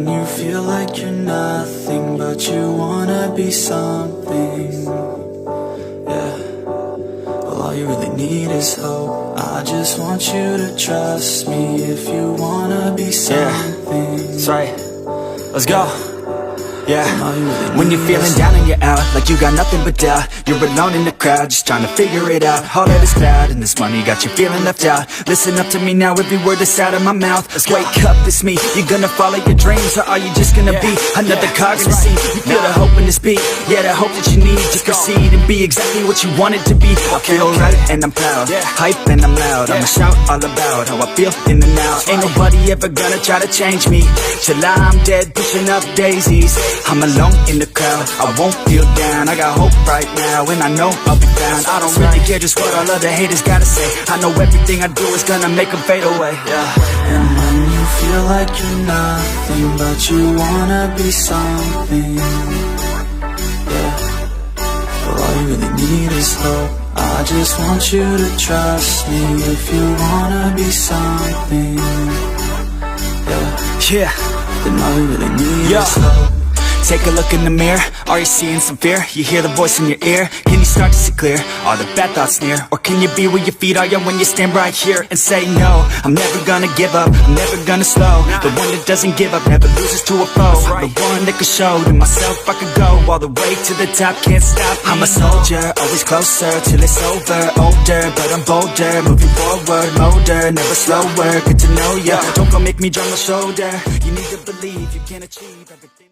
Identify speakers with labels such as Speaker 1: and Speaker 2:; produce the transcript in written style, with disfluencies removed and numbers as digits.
Speaker 1: when you feel like you're nothing, but you wanna be something. Yeah, well, all you really need is hope. I just want you to trust me if you wanna be something.
Speaker 2: That's right. Let's go. Yeah, when you're feeling down and you're out, like you got nothing but doubt, you're alone in the crowd, just trying to figure it out. All of this cloud and this money got you feeling left out. Listen up to me now, every word that's out of my mouth. Wake up, it's me. You gonna follow your dreams, or are you just gonna be another cog in the scene? You feel the hope in this beat, yeah, the hope that you need. Just proceed and be exactly what you want it to be. I feel right and I'm proud, hype and I'm loud. I'ma shout all about how I feel in the now. Ain't nobody ever gonna try to change me till I'm dead, pushing up daisies. I'm alone in the crowd, I won't feel down. I got hope right now, and I know I'll be found. I don't really care just what all other haters gotta say. I know everything I do is gonna make them fade away.
Speaker 1: And when you feel like you're nothing, but you wanna be something. Yeah, well, all you really need is hope. I just want you to trust me if you wanna be something. Yeah, then all you really need is hope.
Speaker 2: Take a look in the mirror, are you seeing some fear? You hear the voice in your ear, can you start to see clear? Are the bad thoughts near? Or can you be where your feet are, yeah, when you stand right here and say no? I'm never gonna give up, I'm never gonna slow. The one that doesn't give up, never loses to a foe. The one that can show to myself I could go all the way to the top, can't stop me. I'm a soldier, always closer till it's over. Older, but I'm bolder, moving forward, motor, never slower. Good to know ya, don't go make me drop my shoulder. You need to believe you can achieve everything.